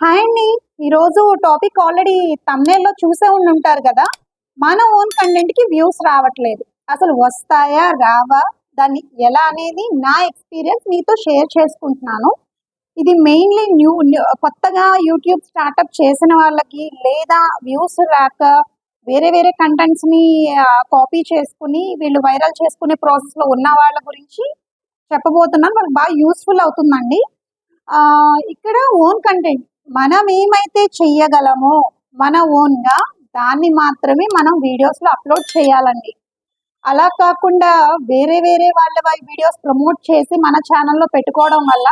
Hi అండి. ఈరోజు topic already తమ్నేల్లో చూసే ఉంటారు కదా. మన ఓన్ కంటెంట్‌కి వ్యూస్ రావట్లేదు. అసలు వస్తాయా? రావా? దాన్ని ఎలా అనేది నా ఎక్స్‌పీరియన్స్ మీతో షేర్ చేసుకుంటున్నాను. ఇది మెయిన్‌లీ కొత్తగా యూట్యూబ్ స్టార్టప్ చేసిన వాళ్ళకి, లేదా వ్యూస్ రాక వేరే వేరే కంటెంట్స్‌ని కాపీ చేసుకొని వీళ్ళు వైరల్ చేసుకునే ప్రాసెస్‌లో ఉన్న వాళ్ళ గురించి చెప్పబోతున్నాను. వాళ్ళకి బాగా యూజ్‌ఫుల్ అవుతుందండి. ఇక్కడ ఓన్ కంటెంట్ మనం ఏమైతే చెయ్యగలమో మన ఓన్‌గా దాన్ని మాత్రమే మనం వీడియోస్‌లో అప్‌లోడ్ చేయాలండి. అలా కాకుండా వేరే వేరే వాళ్ళ వీడియోస్ ప్రమోట్ చేసి మన ఛానల్‌లో పెట్టుకోవడం వల్ల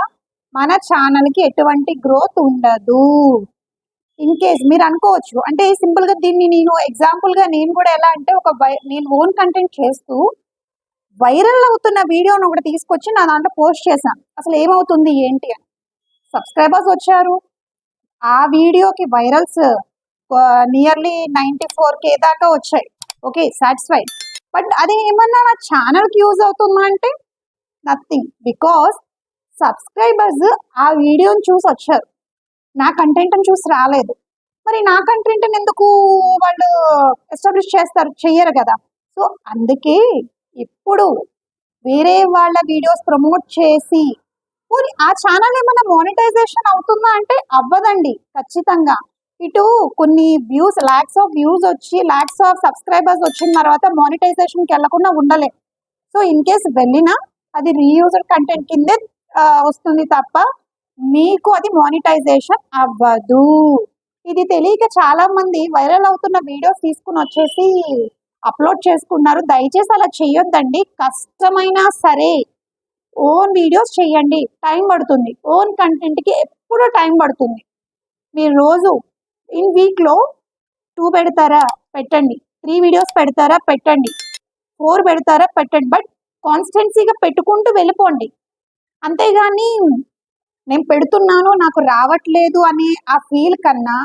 మన ఛానల్‌కి ఎటువంటి గ్రోత్ ఉండదు. ఇన్ కేస్ మీరు అనుకోవచ్చు, అంటే సింపుల్‌గా దీన్ని నేను ఎగ్జాంపుల్‌గా నేను కూడా ఎలా అంటే నేను ఓన్ కంటెంట్ చేస్తూ వైరల్ అవుతున్న వీడియోని ఒకటి తీసుకొచ్చి నా దాంట్లో పోస్ట్ చేశాను. అసలు ఏమవుతుంది ఏంటి అని. సబ్స్క్రైబర్స్ వచ్చారు. ఆ వీడియోకి వైరల్స్ నియర్లీ 94K దాకా వచ్చాయి. Okay, satisfied. బట్ అది ఏమన్నా నా ఛానల్కి యూజ్ అవుతుందా అంటే నథింగ్. బికాస్ సబ్స్క్రైబర్స్ ఆ వీడియోని చూసి వచ్చారు, నా కంటెంట్ని చూసి రాలేదు. మరి నా కంటెంట్ని ఎందుకు వాళ్ళు ఎస్టాబ్లిష్ చేస్తారు? చెయ్యరు కదా. సో అందుకే ఇప్పుడు వేరే వాళ్ళ వీడియోస్ ప్రమోట్ చేసి పోనీ ఆ ఛానల్ ఏమైనా మానిటైజేషన్ అవుతుందా అంటే అవ్వదండి ఖచ్చితంగా. ఇటు కొన్ని వ్యూస్, లాక్స్ ఆఫ్ వ్యూస్ వచ్చి లాక్స్ ఆఫ్ సబ్స్క్రైబర్స్ వచ్చిన తర్వాత మానిటైజేషన్కి వెళ్లకుండా ఉండలేం. సో ఇన్ కేస్ వెళ్ళినా అది రీయూజ్డ్ కంటెంట్ కిందే వస్తుంది తప్ప మీకు అది మానిటైజేషన్ అవ్వదు. ఇది తెలియక చాలా మంది వైరల్ అవుతున్న వీడియోస్ తీసుకుని వచ్చేసి అప్లోడ్ చేసుకున్నారు. దయచేసి అలా చేయొద్దండి. కష్టమైనా సరే ఓన్ వీడియోస్ చేయండి. టైం పడుతుంది. ఓన్ కంటెంట్‌కి ఎప్పుడూ టైం పడుతుంది. మీరు రోజు ఇన్ వీక్‌లో 2 పెడతారా? పెట్టండి. 3 వీడియోస్ పెడతారా? పెట్టండి. 4 పెడతారా? పెట్టండి. బట్ కాన్స్టెన్సీగా పెట్టుకుంటూ వెళ్ళిపోండి. అంతేగాని నేను పెడుతున్నాను, నాకు రావట్లేదు అనే ఆ ఫీల్ కన్నా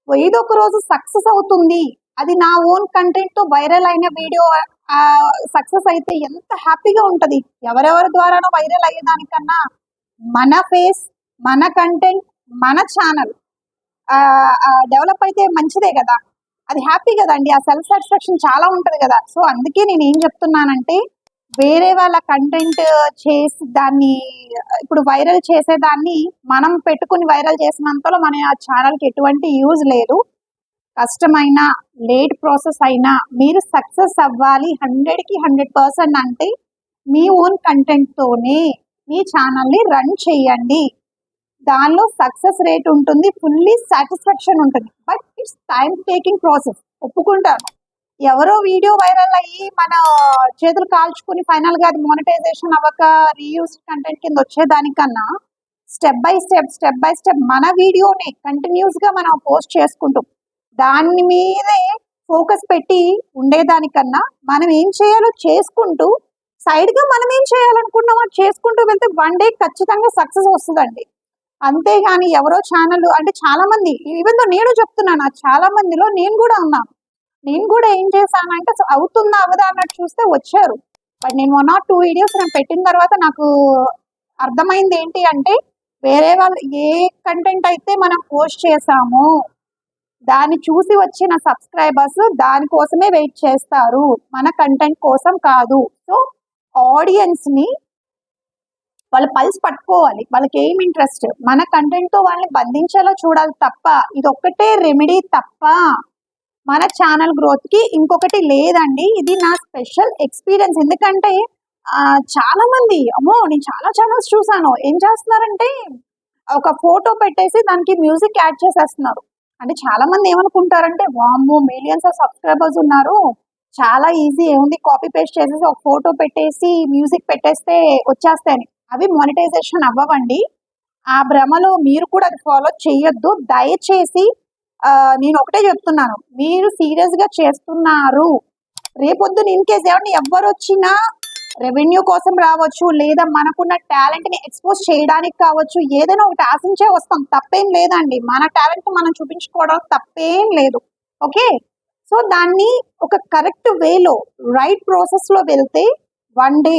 ఏదో ఒక రోజు సక్సెస్ అవుతుంది, అది నా ఓన్ కంటెంట్‌తో వైరల్ అయిన వీడియో సక్సెస్ అయితే ఎంత హ్యాపీగా ఉంటది. ఎవరెవరి ద్వారానో వైరల్ అయ్యేదానికన్నా మన ఫేస్, మన కంటెంట్, మన ఛానల్ డెవలప్ అయితే మంచిదే కదా. అది హ్యాపీ కదండి. ఆ సెల్ఫ్ సాటిస్ఫాక్షన్ చాలా ఉంటది కదా. సో అందుకే నేను ఏం చెప్తున్నానంటే, వేరే వాళ్ళ కంటెంట్ చేసి దాన్ని ఇప్పుడు వైరల్ చేసేదాన్ని మనం పెట్టుకుని వైరల్ చేసినంతలో మన ఆ ఛానల్‌కి ఎటువంటి యూజ్ లేదు. కష్టమైనా, లేట్ ప్రాసెస్ అయినా మీరు సక్సెస్ అవ్వాలి 100కి 100% అంటే మీ ఓన్ కంటెంట్‌తోనే మీ ఛానల్‌ని రన్ చేయండి. దానిలో సక్సెస్ రేట్ ఉంటుంది, ఫుల్లీ సాటిస్ఫాక్షన్ ఉంటుంది. But it's time taking process, ఒప్పుకుంటాను. ఎవరో వీడియో వైరల్ అయ్యి మన చేతులు కాల్చుకుని ఫైనల్‌గా అది మానిటైజేషన్ అవ్వక రీయూజ్ కంటెంట్ కింద వచ్చేదానికన్నా స్టెప్ బై స్టెప్ మన వీడియోనే కంటిన్యూస్‌గా మనం పోస్ట్ చేసుకుంటూ దాని మీదే ఫోకస్ పెట్టి ఉండేదానికన్నా మనం ఏం చేయాలో చేసుకుంటూ సైడ్‌గా మనం ఏం చేయాలనుకున్నామో చేసుకుంటూ వెళ్తే వన్ డే ఖచ్చితంగా సక్సెస్ వస్తుందండి. అంతేగాని ఎవరో ఛానల్ అంటే చాలా మంది, ఈవెన్ దో నేను చెప్తున్నాను, చాలా మందిలో నేను కూడా ఉన్నాను. నేను కూడా ఏం చేశానంటే అవుతుందా అవ్వదా అన్నట్టు చూస్తే వచ్చారు. బట్ నేను 1 or 2 వీడియోస్ నేను పెట్టిన తర్వాత నాకు అర్థమైంది ఏంటి అంటే, వేరే వాళ్ళు ఏ కంటెంట్ అయితే మనం పోస్ట్ చేసామో దాన్ని చూసి వచ్చిన సబ్స్క్రైబర్స్ దానికోసమే వెయిట్ చేస్తారు, మన కంటెంట్ కోసం కాదు. సో ఆడియన్స్‌ని వాళ్ళ పల్స్ పట్టుకోవాలి. వాళ్ళకి ఏం ఇంట్రెస్ట్, మన కంటెంట్‌తో వాళ్ళని బంధించేలా చూడాలి తప్ప ఇదొక్కటే రెమెడీ తప్ప మన ఛానల్ గ్రోత్‌కి ఇంకొకటి లేదండి. ఇది నా స్పెషల్ ఎక్స్‌పీరియన్స్. ఎందుకంటే చాలా మంది, అమ్మో నేను చాలా ఛానల్స్ చూసాను. ఏం చేస్తున్నారంటే ఒక ఫోటో పెట్టేసి దానికి మ్యూజిక్ యాడ్ చేసేస్తున్నారు. అంటే చాలా మంది ఏమనుకుంటారంటే, వామ్మో మిలియన్స్ ఆఫ్ సబ్స్క్రైబర్స్ ఉన్నారు, చాలా ఈజీ, ఏముంది కాపీ పేస్ట్ చేసేసి ఒక ఫోటో పెట్టేసి మ్యూజిక్ పెట్టేస్తే వచ్చేస్తాయని. అవి మానిటైజేషన్ అవ్వవండి. ఆ భ్రమలో మీరు కూడా అది ఫాలో చేయొద్దు దయచేసి. నేను ఒకటే చెప్తున్నాను, మీరు సీరియస్‌గా చేస్తున్నారు. రేపొద్దున ఇన్ కేస్ ఏమన్నా ఎవ్వరొచ్చినా రెవెన్యూ కోసం రావచ్చు, లేదా మనకున్న టాలెంట్‌ని ఎక్స్‌పోజ్ చేయడానికి కావచ్చు, ఏదైనా ఒకటి ఆశించే వస్తాం. తప్పేం లేదండి. మన టాలెంట్ మనం చూపించుకోవడం తప్పేం లేదు. ఓకే. సో దాన్ని ఒక కరెక్ట్ వేలో, రైట్ ప్రాసెస్‌లో వెళ్తే వన్ డే,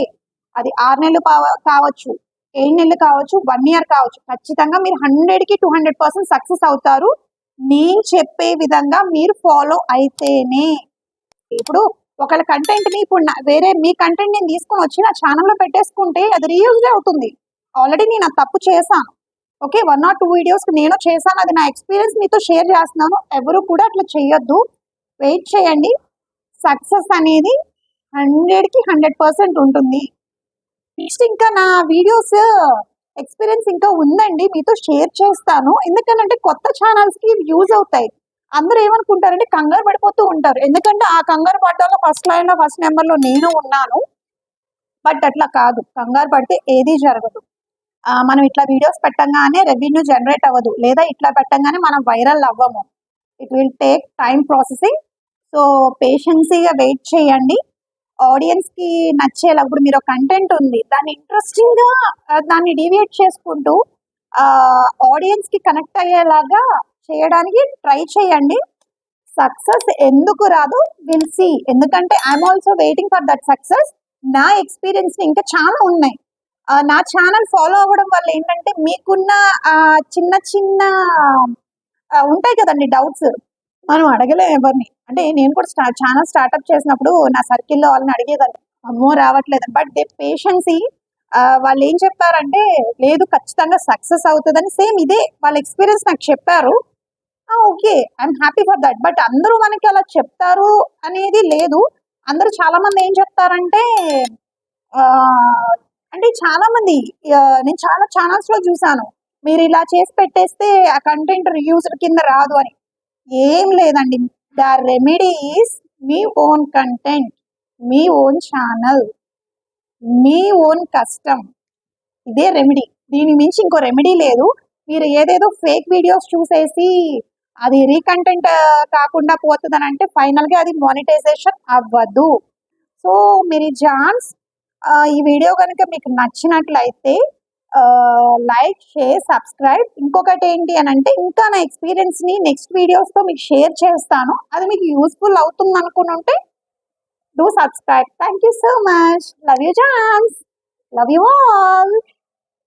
అది 6 నెలలు కావచ్చు, 7 నెలలు కావచ్చు, 1 ఇయర్ కావచ్చు. ఖచ్చితంగా మీరు 100కి 200% సక్సెస్ అవుతారు. నేను చెప్పే విధంగా మీరు ఫాలో అయితేనే. ఇప్పుడు ఒకళ్ళ కంటెంట్‌ని ఇప్పుడు వేరే మీ కంటెంట్ నేను తీసుకొని వచ్చి నా ఛానెల్‌లో పెట్టేసుకుంటే అది రీయూజ్‌డే అవుతుంది. ఆల్రెడీ నేను ఆ తప్పు చేశాను. ఓకే. 1 ఆర్ 2 వీడియోస్ నేను చేశాను. అది నా ఎక్స్‌పీరియన్స్ మీతో షేర్ చేస్తున్నాను. ఎవరు కూడా అట్లా చేయొద్దు. వెయిట్ చేయండి. సక్సెస్ అనేది 100కి 100% ఉంటుంది. నెక్స్ట్ ఇంకా నా వీడియోస్ ఎక్స్‌పీరియన్స్ ఇంకా ఉందండి. మీతో షేర్ చేస్తాను. ఎందుకనంటే కొత్త ఛానెల్స్‌కి యూజ్ అవుతాయి. అందరూ ఏమనుకుంటారంటే కంగారు పడిపోతూ ఉంటారు. ఎందుకంటే ఆ కంగారు పడ్డాలో ఫస్ట్ లైన్‌లో, ఫస్ట్ నంబర్‌లో నేను ఉన్నాను. బట్ అట్లా కాదు. కంగారు పడితే ఏది జరగదు. మనం ఇట్లా వీడియోస్ పెట్టంగానే రెవెన్యూ జనరేట్ అవ్వదు. లేదా ఇట్లా పెట్టంగానే మనం వైరల్ అవ్వము. It will take time processing. So, పేషెన్సీగా వెయిట్ చేయండి. ఆడియన్స్‌కి నచ్చేలా ఇప్పుడు మీరు కంటెంట్ ఉంది. దాన్ని ఇంట్రెస్టింగ్‌గా దాన్ని డీవియేట్ చేసుకుంటూ ఆడియన్స్‌కి కనెక్ట్ అయ్యేలాగా చేయడానికి ట్రై చేయండి. సక్సెస్ ఎందుకు రాదు విల్ సీ. ఎందుకంటే I'm also waiting for that success. నా ఎక్స్‌పీరియన్స్ ఇంకా చాలా ఉన్నాయి. నా ఛానెల్ ఫాలో అవ్వడం వల్ల ఏంటంటే మీకున్న చిన్న చిన్న ఉంటాయి కదండీ డౌట్స్. మనం అడగలేం ఎవరిని. అంటే నేను కూడా ఛానెల్ స్టార్ట్‌అప్ చేసినప్పుడు నా సర్కిల్‌లో వాళ్ళని అడిగేదాన్ని. అమ్మో! రావట్లేదని. బట్ దే పేషెన్సీ వాళ్ళేం చెప్పారంటే, లేదు ఖచ్చితంగా సక్సెస్ అవుతదని సేమ్ ఇదే వాళ్ళ ఎక్స్‌పీరియన్స్ నాకు చెప్పారు. Okay. I'm happy for that. But అందరూ మనకి అలా చెప్తారు అనేది లేదు. అందరూ చాలా మంది ఏం చెప్తారంటే ఆహ్, అంటే చాలా మంది నేను చాలా ఛానెల్స్‌లో చూసాను. మీరిలా చేసి పెట్టేస్తే ఆ కంటెంట్ రీయూజ్డ్ కింద రాదు అని. ఏం లేదండి. The remedy is me own content, me own channel, me own కష్టం. ఇదే రెమెడీ. దీనికి మించి ఇంకో రెమెడీ లేదు. మీరు ఏదేదో ఫేక్ వీడియోస్ చూసేసి అది రీకంటెంట్ కాకుండా పోతదనంటే ఫైనల్‌గా అది మానిటైజేషన్ అవ్వదు. సో, మీరు ఈ ఛాన్స్ ఈ వీడియో గనుక మీకు నచ్చినట్లయితే లైక్, షేర్, సబ్స్క్రైబ్. ఇంకొకటేంటి అనంటే ఇంకా నా ఎక్స్‌పీరియన్స్‌ని నెక్స్ట్ వీడియోస్‌తో మీకు షేర్ చేస్తాను. అది మీకు యూజ్‌ఫుల్ అవుతుందనుకునుంటే do subscribe. Thank you so much. Love you జాన్స్. Love you all.